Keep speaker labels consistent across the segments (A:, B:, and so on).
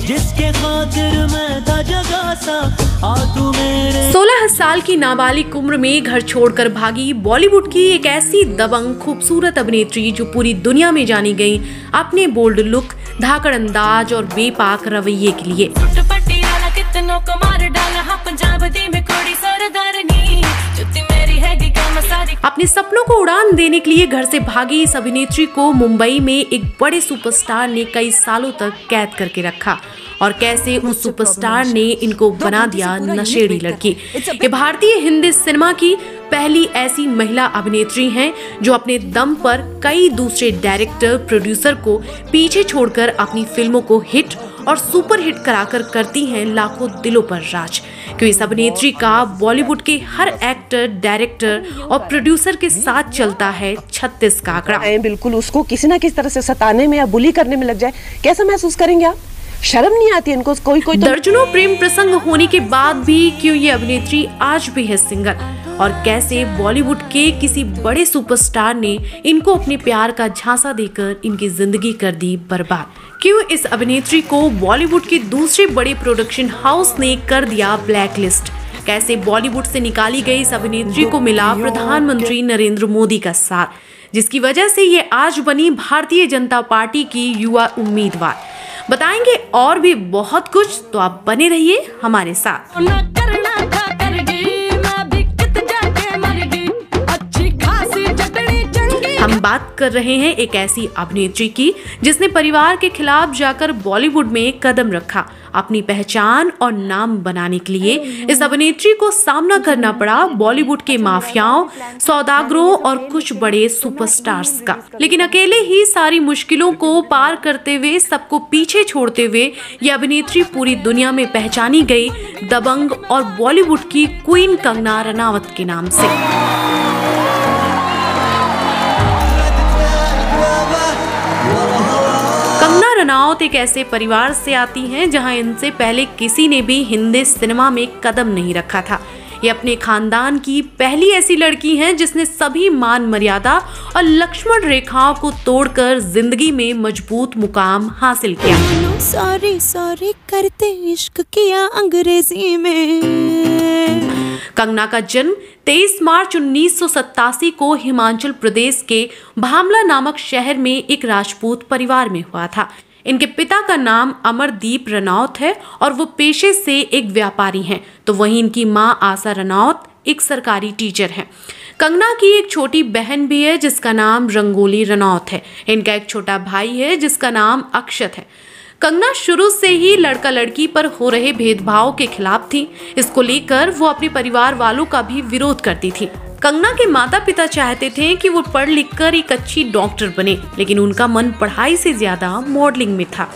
A: जिसके खातिर मैं था जगा सा, आ तू मेरे।
B: 16 साल की नाबालिग उम्र में घर छोड़कर भागी बॉलीवुड की एक ऐसी दबंग खूबसूरत अभिनेत्री जो पूरी दुनिया में जानी गई अपने बोल्ड लुक, धाकड़ अंदाज और बेपाक रवैये के लिए। अपने सपनों को उड़ान देने के लिए घर से भागी इस अभिनेत्री को मुंबई में एक बड़े सुपरस्टार ने कई सालों तक कैद करके रखा और कैसे उस सुपरस्टार ने इनको बना दिया नशेड़ी लड़की। ये भारतीय हिंदी सिनेमा की पहली ऐसी महिला अभिनेत्री हैं जो अपने दम पर कई दूसरे डायरेक्टर, प्रोड्यूसर को पीछे छोड़कर अपनी फिल्मों को हिट और सुपर हिट कराकर करती हैं लाखों दिलों पर राज। क्योंकि इस अभिनेत्री का बॉलीवुड के हर एक्टर, डायरेक्टर और प्रोड्यूसर के साथ चलता है 36 का आंकड़ा।
C: बिल्कुल उसको किसी ना किसी तरह से सताने में या बुली करने में लग जाए, कैसा महसूस करेंगे आप? शर्म नहीं आती इनको? कोई तो
B: दर्जनों प्रेम प्रसंग होने के बाद भी क्यों ये अभिनेत्री आज भी है सिंगल, और कैसे बॉलीवुड के किसी बड़े सुपरस्टार ने इनको अपने प्यार का झांसा देकर इनकी जिंदगी कर दी बर्बाद। क्यों इस अभिनेत्री को बॉलीवुड के दूसरे बड़े प्रोडक्शन हाउस ने कर दिया ब्लैक लिस्ट। कैसे बॉलीवुड से निकाली गई इस अभिनेत्री को मिला प्रधानमंत्री नरेंद्र मोदी का साथ, जिसकी वजह से ये आज बनी भारतीय जनता पार्टी की युवा उम्मीदवार। बताएंगे और भी बहुत कुछ, तो आप बने रहिए हमारे साथ। हम बात कर रहे हैं एक ऐसी अभिनेत्री की जिसने परिवार के खिलाफ जाकर बॉलीवुड में कदम रखा अपनी पहचान और नाम बनाने के लिए। इस अभिनेत्री को सामना करना पड़ा बॉलीवुड के माफियाओं, सौदागरों और कुछ बड़े सुपरस्टार्स का, लेकिन अकेले ही सारी मुश्किलों को पार करते हुए, सबको पीछे छोड़ते हुए ये अभिनेत्री पूरी दुनिया में पहचानी गई दबंग और बॉलीवुड की क्वीन कंगना रनावत के नाम से। कंगना रनावत एक ऐसे परिवार से आती हैं जहां इनसे पहले किसी ने भी हिंदी सिनेमा में कदम नहीं रखा था। ये अपने खानदान की पहली ऐसी लड़की हैं जिसने सभी मान मर्यादा और लक्ष्मण रेखाओं को तोड़कर जिंदगी में मजबूत मुकाम हासिल किया।
D: सॉरी करते इश्क किया अंग्रेजी में।
B: कंगना का जन्म 23 मार्च 1987 को हिमाचल प्रदेश के भामला नामक शहर में एक राजपूत परिवार में हुआ था। इनके पिता का नाम अमरदीप रनावत है और वो पेशे से एक व्यापारी हैं, तो वहीं इनकी मां आशा रनावत एक सरकारी टीचर हैं। कंगना की एक छोटी बहन भी है जिसका नाम रंगोली रनावत है। इनका एक छोटा भाई है जिसका नाम अक्षत है। कंगना शुरू से ही लड़का लड़की पर हो रहे भेदभाव के खिलाफ थी। इसको लेकर वो अपने परिवार वालों का भी विरोध करती थी। कंगना के माता पिता चाहते थे कि वो पढ़ लिख कर एक अच्छी डॉक्टर बने, लेकिन उनका मन पढ़ाई से ज्यादा मॉडलिंग में था।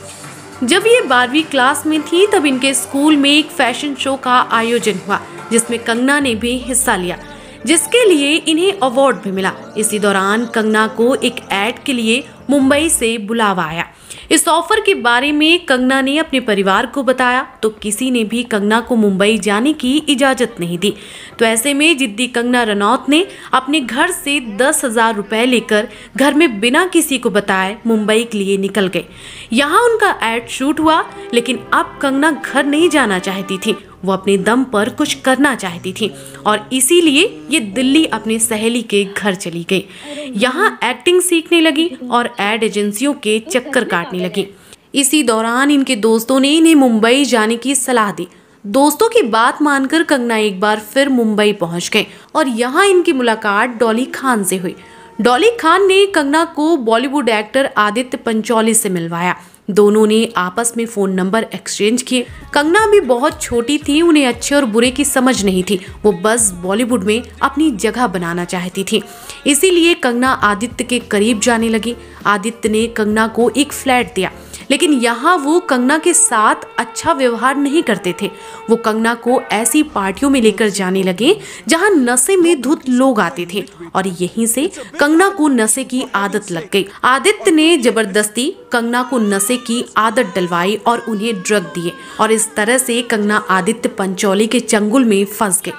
B: जब ये 12वीं क्लास में थी तब इनके स्कूल में एक फैशन शो का आयोजन हुआ जिसमें कंगना ने भी हिस्सा लिया, जिसके लिए इन्हें अवार्ड भी मिला। इसी दौरान कंगना को एक एड के लिए मुंबई से बुलावा आया। इस ऑफर के बारे में कंगना ने अपने परिवार को बताया तो किसी ने भी कंगना को मुंबई जाने की इजाजत नहीं दी। तो ऐसे में जिद्दी कंगना रनावत ने अपने घर से 10,000 रुपए लेकर घर में बिना किसी को बताए मुंबई के लिए निकल गए। यहाँ उनका एड शूट हुआ, लेकिन अब कंगना घर नहीं जाना चाहती थी। वो अपने दम पर कुछ करना चाहती थी और इसीलिए ये दिल्ली अपने सहेली के घर चली गई। यहाँ एक्टिंग सीखने लगी और एड एजेंसियों के चक्कर काटने लगी। इसी दौरान इनके दोस्तों ने इन्हें मुंबई जाने की सलाह दी। दोस्तों की बात मानकर कंगना एक बार फिर मुंबई पहुंच गए और यहाँ इनकी मुलाकात डॉली खान से हुई। डॉली खान ने कंगना को बॉलीवुड एक्टर आदित्य पंचोली से मिलवाया। दोनों ने आपस में फोन नंबर एक्सचेंज किए। कंगना भी बहुत छोटी थी, उन्हें अच्छे और बुरे की समझ नहीं थी। वो बस बॉलीवुड में अपनी जगह बनाना चाहती थी। इसीलिए कंगना आदित्य के करीब जाने लगी। आदित्य ने कंगना को एक फ्लैट दिया, लेकिन यहाँ वो कंगना के साथ अच्छा व्यवहार नहीं करते थे। वो कंगना को ऐसी पार्टियों में लेकर जाने लगे जहाँ नशे में धुत लोग आते थे और यहीं से कंगना को नशे की आदत लग गई। आदित्य ने जबरदस्ती कंगना को नशे की आदत डलवाई और उन्हें ड्रग दिए और इस तरह से कंगना आदित्य पंचोली के चंगुल में फंस गए।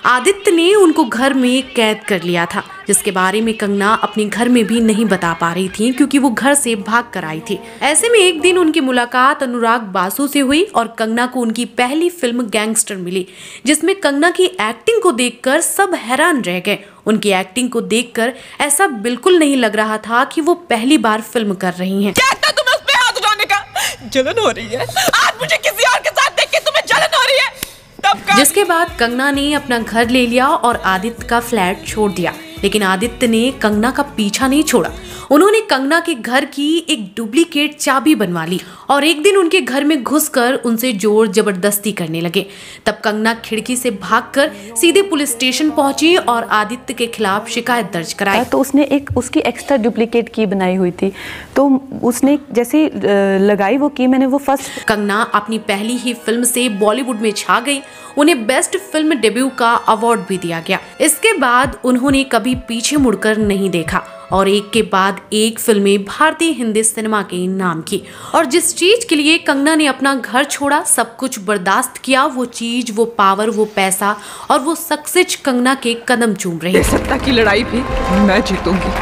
B: आदित्य ने उनको घर में कैद कर लिया था, जिसके बारे में कंगना अपने घर में भी नहीं बता पा रही थी क्योंकि वो घर से भाग कर आई थी। ऐसे में एक दिन उनकी मुलाकात अनुराग बासु से हुई और कंगना को उनकी पहली फिल्म गैंगस्टर मिली, जिसमें कंगना की एक्टिंग को देखकर सब हैरान रह गए। उनकी एक्टिंग को देखकर ऐसा बिल्कुल नहीं लग रहा था कि वो पहली बार फिल्म कर रही हैं।
E: क्या था तुम्हें उस पे हाथ उठाने का? जलन हो रही है आज मुझे किसी और के साथ देख के, तुम्हें जलन हो रही है तब।
B: जिसके बाद कंगना ने अपना घर ले लिया और आदित्य का फ्लैट छोड़ दिया, लेकिन आदित्य ने कंगना का पीछा नहीं छोड़ा। उन्होंने कंगना के घर की एक डुप्लीकेट चाबी बनवा ली और एक दिन उनके घर में घुसकर उनसे जोर जबरदस्ती करने लगे। तब कंगना खिड़की से भागकर सीधे पुलिस स्टेशन पहुंची और आदित्य के खिलाफ शिकायत दर्ज कराई।
F: तो उसने एक उसकी एक्स्ट्रा डुप्लीकेट की बनाई हुई थी, तो उसने जैसे लगाई वो की, मैंने वो फर्स्ट।
B: कंगना अपनी पहली ही फिल्म से बॉलीवुड में छा गई। उन्हें बेस्ट फिल्म डेब्यू का अवार्ड भी दिया गया। इसके बाद उन्होंने कभी पीछे मुड़कर नहीं देखा और एक के बाद एक फिल्में भारतीय हिंदी सिनेमा के नाम की। और जिस चीज के लिए कंगना ने अपना घर छोड़ा, सब कुछ बर्दाश्त किया, वो चीज, वो पावर, वो पैसा और वो सक्सेस कंगना के कदम चूम रही।
E: सत्ता की लड़ाई भी मैं जीतूंगी,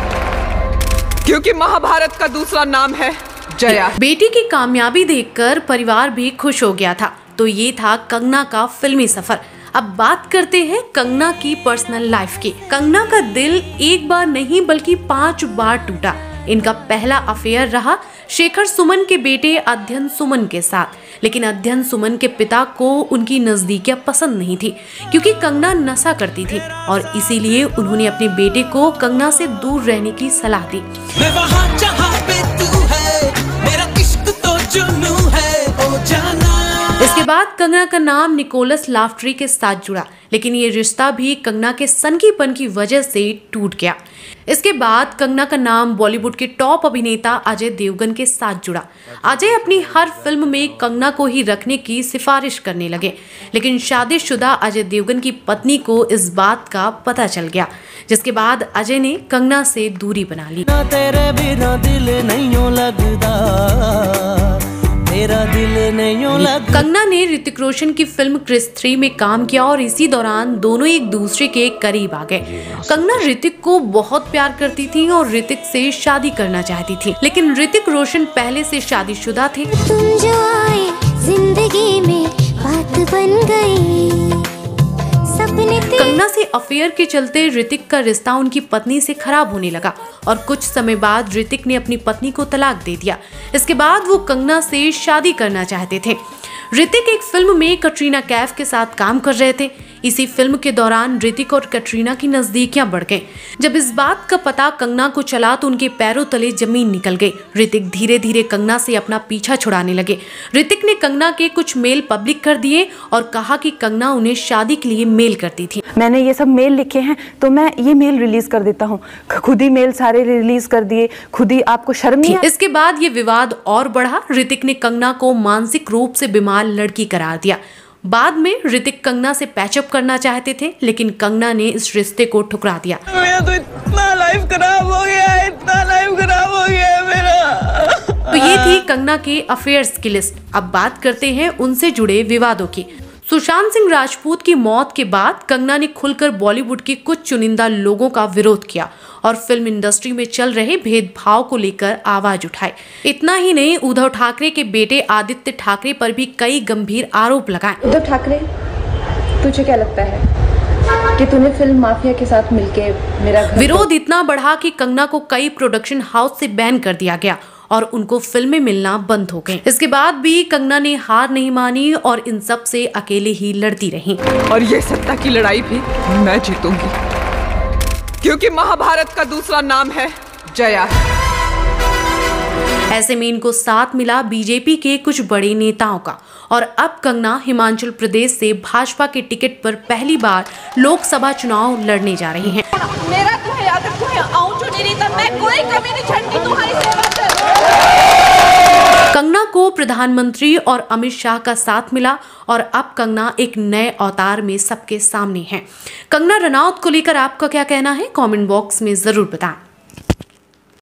E: क्योंकि महाभारत का दूसरा नाम है जया।
B: बेटी की कामयाबी देखकर परिवार भी खुश हो गया था। तो ये था कंगना का फिल्मी सफर। अब बात करते हैं कंगना की पर्सनल लाइफ की। कंगना का दिल एक बार नहीं बल्कि 5 बार टूटा। इनका पहला अफेयर रहा शेखर सुमन के बेटे अध्ययन सुमन के साथ, लेकिन अध्ययन सुमन के पिता को उनकी नजदीकियां पसंद नहीं थी क्योंकि कंगना नशा करती थी और इसीलिए उन्होंने अपने बेटे को कंगना से दूर रहने की सलाह दी।
A: मैं वहाँ जहाँ पे तू है, मेरा इश्क तो जुनू है, ओ जाना।
B: इसके बाद कंगना का नाम निकोलस लाफ्ट्री के साथ जुड़ा, लेकिन ये रिश्ता भी कंगना के सनकीपन की वजह से टूट गया। इसके बाद कंगना का नाम बॉलीवुड के टॉप अभिनेता अजय देवगन के साथ जुड़ा। अजय अपनी हर फिल्म में कंगना को ही रखने की सिफारिश करने लगे, लेकिन शादीशुदा अजय देवगन की पत्नी को इस बात का पता चल गया, जिसके बाद अजय ने कंगना से दूरी बना ली।
A: ना तेरे बिना दिल नहीं लगदा, तेरा दिल नहीं लगदा।
B: कंगना ने ऋतिक रोशन की फिल्म क्रिस 3 में काम किया और इसी दौरान दोनों एक दूसरे के करीब आ गए। कंगना ऋतिक को बहुत प्यार करती थी और ऋतिक से शादी करना चाहती थी, लेकिन ऋतिक रोशन पहले से शादीशुदा थे।
D: तुम जो आए जिंदगी में बात बन गई, सपने
B: कंगना से अफेयर के चलते ऋतिक का रिश्ता उनकी पत्नी से खराब होने लगा और कुछ समय बाद ऋतिक ने अपनी पत्नी को तलाक दे दिया। इसके बाद वो कंगना से शादी करना चाहते थे। ऋतिक एक फिल्म में कटरीना कैफ के साथ काम कर रहे थे। इसी फिल्म के दौरान ऋतिक और कटरीना की नजदीकियां बढ़ गईं। जब इस बात का पता कंगना को चला तो उनके पैरों तले जमीन निकल गई। ऋतिक धीरे धीरे कंगना से अपना पीछा छुड़ाने लगे। ऋतिक ने कंगना के कुछ मेल पब्लिक कर दिए और कहा कि कंगना उन्हें शादी के लिए मेल करती थी।
F: मैंने ये सब मेल लिखे हैं तो मैं ये मेल रिलीज कर देता हूँ। खुद ही मेल सारे रिलीज कर दिए, खुद ही। आपको शर्म नहीं?
B: इसके बाद ये विवाद और बढ़ा। ऋतिक ने कंगना को मानसिक रूप से बीमार लड़की करार दिया। बाद में ऋतिक कंगना से पैचअप करना चाहते थे, लेकिन कंगना ने इस रिश्ते को ठुकरा दिया।
E: मेरा तो इतना लाइफ खराब हो गया है, इतना लाइफ खराब हो गया है मेरा।
B: तो ये थी कंगना के अफेयर्स की लिस्ट। अब बात करते हैं उनसे जुड़े विवादों की। सुशांत सिंह राजपूत की मौत के बाद कंगना ने खुलकर बॉलीवुड के कुछ चुनिंदा लोगों का विरोध किया और फिल्म इंडस्ट्री में चल रहे भेदभाव को लेकर आवाज उठाई। इतना ही नहीं, उद्धव ठाकरे के बेटे आदित्य ठाकरे पर भी कई गंभीर आरोप लगाए।
C: उद्धव ठाकरे, तुझे क्या लगता है कि तूने फिल्म माफिया के साथ मिलके मेरा घर?
B: विरोध इतना बढ़ा कि कंगना को कई प्रोडक्शन हाउस से बैन कर दिया गया और उनको फिल्में मिलना बंद हो गई। इसके बाद भी कंगना ने हार नहीं मानी और इन सब से अकेले ही लड़ती रही।
E: और ये सत्ता की लड़ाई भी मैं जीतूंगी, क्योंकि महाभारत का दूसरा नाम है जया।
B: ऐसे में इनको साथ मिला बीजेपी के कुछ बड़े नेताओं का और अब कंगना हिमाचल प्रदेश से भाजपा के टिकट पर पहली बार लोकसभा चुनाव लड़ने जा रही हैं।
E: मेरा तुम्हें याद रखो, आऊं चुनी तब मैं कोई कमी नहीं छड्डी तुम्हारी सेवा से।
B: कंगना को प्रधानमंत्री और अमित शाह का साथ मिला और अब कंगना एक नए अवतार में सबके सामने है। कंगना रनौत को लेकर आपका क्या कहना है? कमेंट बॉक्स में जरूर बताएं।